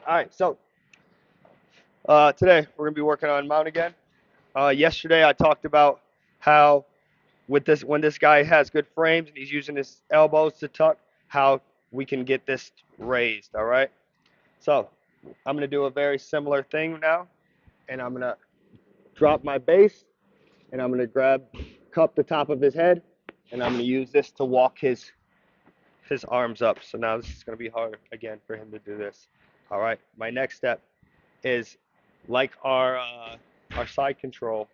All right, so today we're gonna be working on mount again. Yesterday I talked about how with this when this guy has good frames and he's using his elbows to tuck, how we can get this raised. All right. So I'm gonna do a very similar thing now, and I'm gonna drop my base, and I'm gonna cup the top of his head, and I'm gonna use this to walk his arms up. So now this is gonna be hard again for him to do this. All right. My next step is like our side control.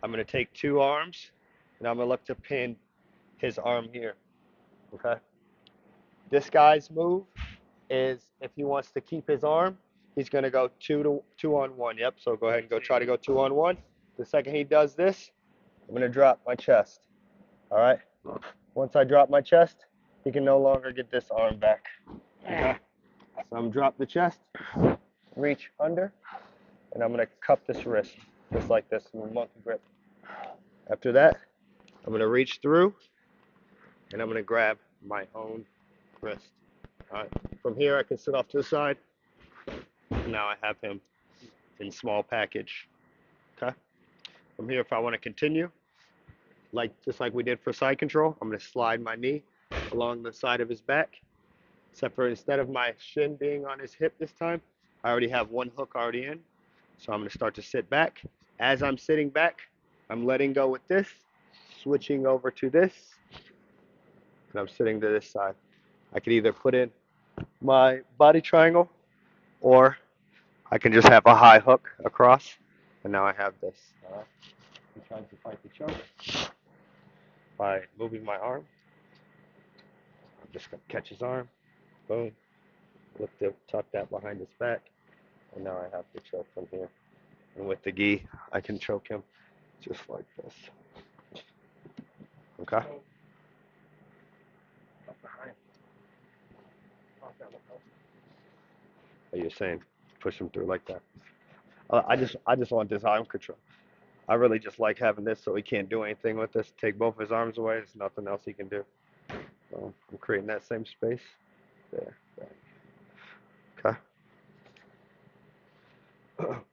I'm gonna take two arms, and I'm gonna look to pin his arm here. Okay. This guy's move is if he wants to keep his arm, he's gonna go two on one. Yep. So go ahead and try to go 2-on-1. The second he does this, I'm gonna drop my chest. All right. Once I drop my chest, he can no longer get this arm back. Okay. So I'm drop the chest, reach under, and I'm gonna cup this wrist just like this in a monkey grip. After that, I'm gonna reach through, and I'm gonna grab my own wrist. All right. From here, I can sit off to the side. And now I have him in small package. Okay. From here, if I want to continue, just like we did for side control, I'm going to slide my knee along the side of his back. Except for instead of my shin being on his hip this time, I already have one hook already in. So I'm going to start to sit back. As I'm sitting back, I'm letting go with this, switching over to this, and I'm sitting to this side. I could either put in my body triangle, or I can just have a high hook across, and now I have this. I'm trying to fight the choke by moving my arm. I'm just going to catch his arm. Boom. Look to tuck that behind his back. And now I have the choke from here. And with the gi, I can choke him just like this. Okay? Are you saying push him through like that? I just want this arm control. I really just like having this so he can't do anything with this. Take both his arms away. There's nothing else he can do. So I'm creating that same space. There. Okay.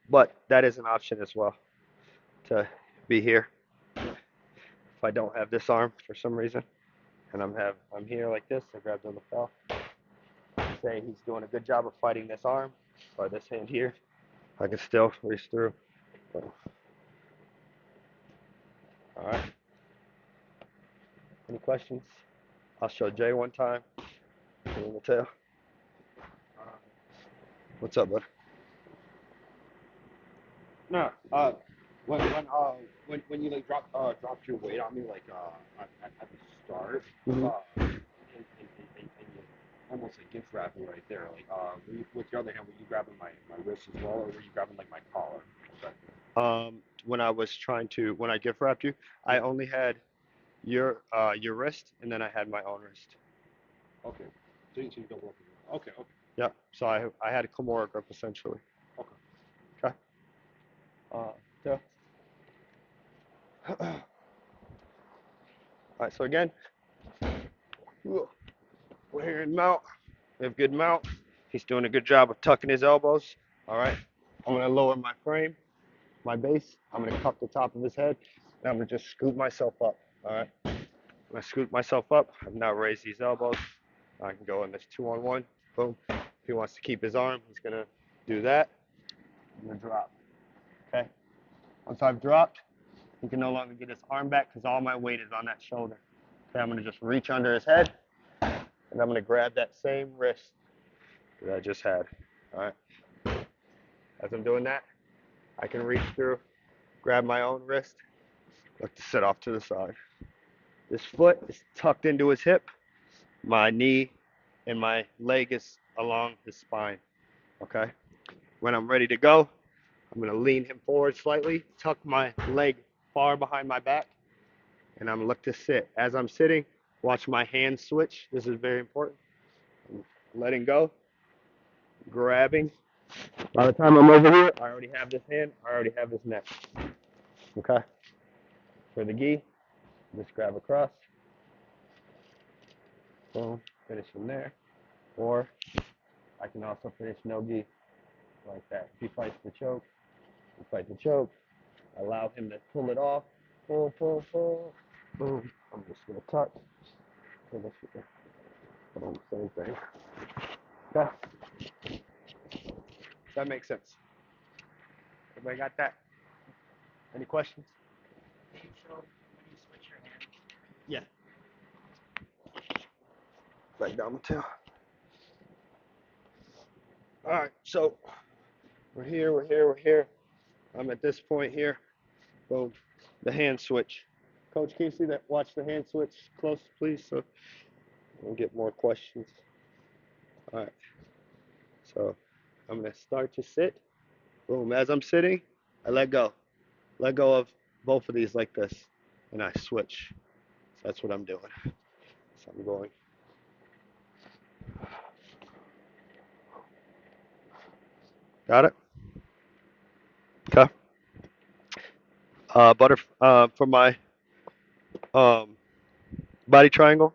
But that is an option as well to be here. If I don't have this arm for some reason, and I'm here like this, I grabbed on the fell. Say he's doing a good job of fighting this arm or this hand here. I can still reach through. So, all right. Any questions? I'll show Jay one time. In the tail. What's up, bud? No, when you like dropped your weight on me like at the start, Mm-hmm. and you almost like gift wrapping right there. Like with your other hand, were you grabbing my wrist as well, or were you grabbing like my collar? Okay. When I gift wrapped you, I Yeah. only had your wrist, and then I had my own wrist. Okay. So you double up. Okay. Okay. Yeah. So I had a Kimura grip essentially. Okay. Okay. Yeah. All right. So again, we're here in mount. We have good mount. He's doing a good job of tucking his elbows. All right. I'm gonna lower my frame, my base. I'm gonna cup the top of his head, and I'm gonna just scoot myself up. All right. I'm gonna scoot myself up. I've now raised these elbows. I can go in this 2-on-1. Boom. If he wants to keep his arm, he's gonna do that. I'm gonna drop. Okay. Once I've dropped, he can no longer get his arm back because all my weight is on that shoulder. Okay. I'm gonna just reach under his head, and I'm gonna grab that same wrist that I just had. All right. As I'm doing that, I can reach through, grab my own wrist, look to sit off to the side. This foot is tucked into his hip. My knee and my leg is along his spine. Okay. When I'm ready to go, I'm going to lean him forward slightly, tuck my leg far behind my back, and I'm going to look to sit. As I'm sitting, watch my hands switch. This is very important. I'm letting go, grabbing. By the time I'm over here, I already have this hand, I already have this neck. Okay. For the gi, just grab across. Boom. Finish from there. Or I can also finish no-gi like that. If he fights the choke, we fight the choke. Allow him to pull it off. Pull, pull, pull. Boom. I'm just going to tuck. Finish it. Boom. Same thing. Okay. Does that make sense? Everybody got that? Any questions? So when you switch your hand, Yeah. Back down the tail. All right, so we're here, we're here, we're here. I'm at this point here. Boom. The hand switch. Coach, can you see that? Watch the hand switch close, please, so we'll get more questions. All right. So I'm going to start to sit. Boom. As I'm sitting, I let go. Let go of both of these like this, and I switch. So that's what I'm doing. So I'm going. Got it? Okay. For my um, body triangle,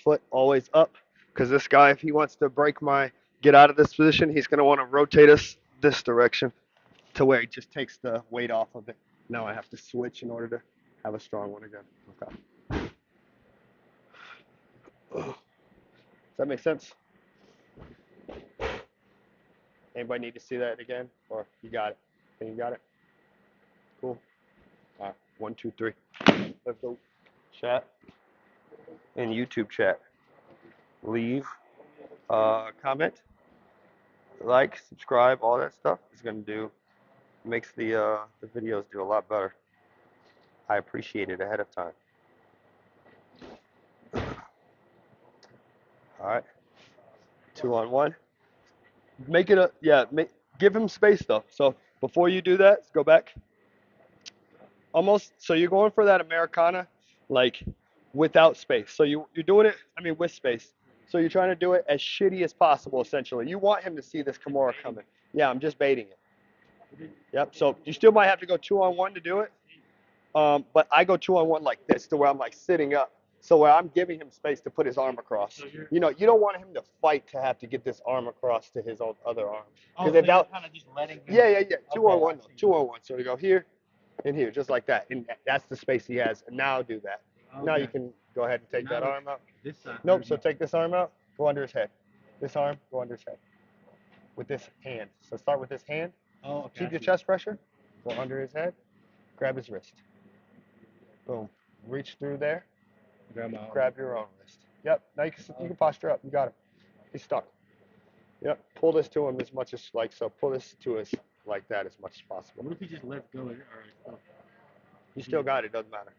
foot always up, because this guy, if he wants to get out of this position, he's going to want to rotate us this direction to where he just takes the weight off of it. Now I have to switch in order to have a strong one again. Okay. Does that make sense? Anybody need to see that again? Or you got it? Think you got it? Cool. All right. 1, 2, 3. Let's go. Chat and YouTube chat. Leave a comment, like, subscribe, all that stuff is going to makes the videos do a lot better. I appreciate it ahead of time. All right. 2-on-1. Give him space though. So before you do that, go back. Almost, so you're going for that Americana, like without space. So you're doing it, with space. So you're trying to do it as shitty as possible, essentially. You want him to see this Kimura coming. Yeah, I'm just baiting it. Yep. So you still might have to go 2-on-1 to do it. But I go 2-on-1 like this, to where I'm like sitting up. So where I'm giving him space to put his arm across. You don't want him to fight to have to get this arm across to his other arm. oh, so you're kind of just letting him. Yeah. 2-on-1 though. 2-on-1. So you go here and here, just like that. And that's the space he has. And now do that. Okay. Now you can go ahead and take that arm out. This side. Nope. So take this arm out. Go under his head. This arm, go under his head. With this hand. So start with this hand. Oh, okay. Keep your chest pressure. Go under his head. Grab his wrist. Boom. Reach through there. Grab your own wrist. Yep. Now you can posture up. You got him. He's stuck. Yep. Pull this to him as much as so. Pull this to us like that as much as possible. What if he just lets go? You still got it. Doesn't matter.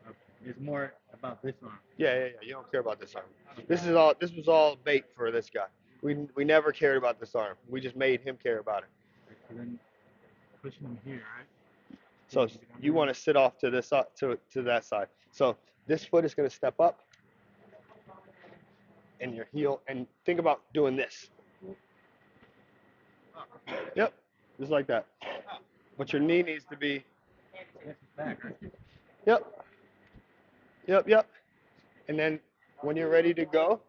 Okay. It's more about this arm. Yeah. You don't care about this arm. This was all bait for this guy. We never cared about this arm. We just made him care about it. And then pushing him here, right? So you want to sit off to this to that side. So this foot is going to step up, and your heel, and think about doing this. Yep, just like that. But your knee needs to be. Yep. And then when you're ready to go,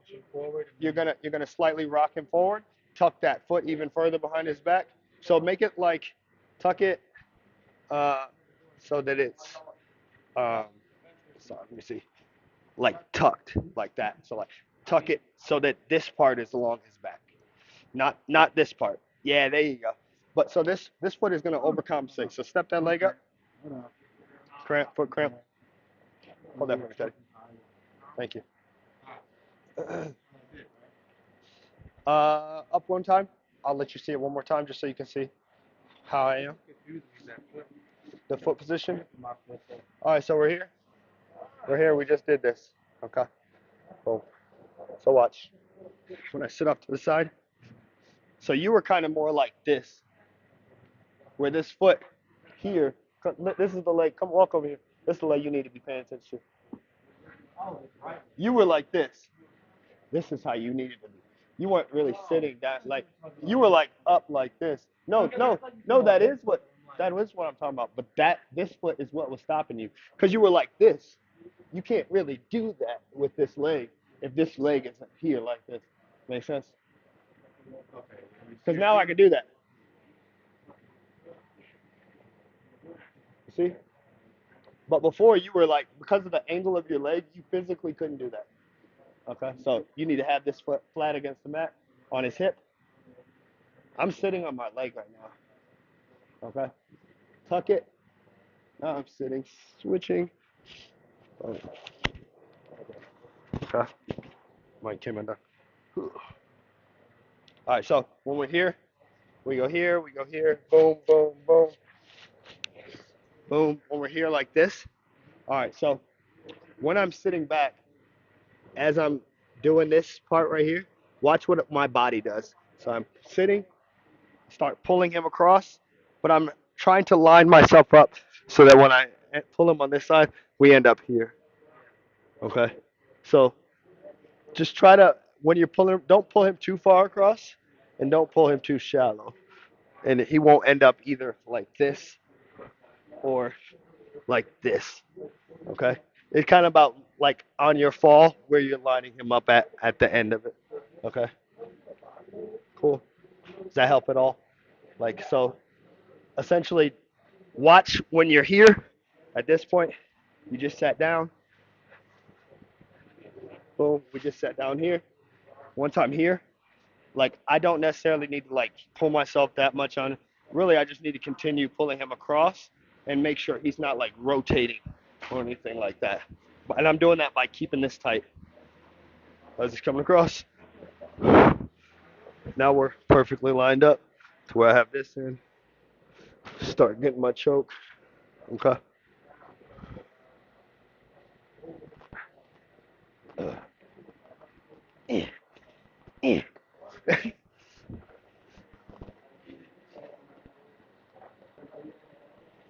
you're gonna slightly rock him forward, tuck that foot even further behind his back. So make it tuck it. So that it's, let me see, like tucked like that. So tuck it so that this part is along his back, not this part. Yeah, there you go. But so this foot is going to overcompensate. So step that leg up. Foot cramp. Hold that for me, Teddy. Thank you. Up one time. I'll let you see it one more time just so you can see how I am. The foot position. All right, so we're here. We just did this. Okay. Boom. So watch. When I sit up to the side. So you were kind of more like this. Where this foot here, this is the leg. Come walk over here. This is the leg you need to be paying attention to. You were like this. This is how you needed to be. You weren't really sitting down you were up like this. No, that is what I'm talking about. But this foot is what was stopping you. Because you were like this. You can't really do that with this leg if this leg isn't here like this. Make sense? Okay. Because now I can do that. See? But before you were like, because of the angle of your leg, you physically couldn't do that. Okay? So you need to have this foot flat against the mat on his hip. I'm sitting on my leg right now. Okay? Tuck it. Now I'm sitting, switching. Oh, okay. Mike came in there. All right, so when we're here, we go here, we go here, boom, boom, boom, boom. When we're here like this. All right, so when I'm sitting back, as I'm doing this part right here, watch what my body does. So I'm sitting, start pulling him across, but I'm trying to line myself up so that when I pull him on this side, we end up here. Okay? So just try to, when you're pulling, don't pull him too far across and don't pull him too shallow. And he won't end up either like this or like this. Okay? It's kind of about like on your fall where you're lining him up at the end of it. Okay? Cool. Does that help at all? Like, so essentially, watch when you're here. At this point, you just sat down. Boom. We just sat down here. Once I'm here, like, I don't necessarily need to, like, pull myself that much on. Really, I just need to continue pulling him across and make sure he's not, like, rotating or anything like that. And I'm doing that by keeping this tight. As he's coming across. Now we're perfectly lined up to where I have this in. Start getting my choke. Okay.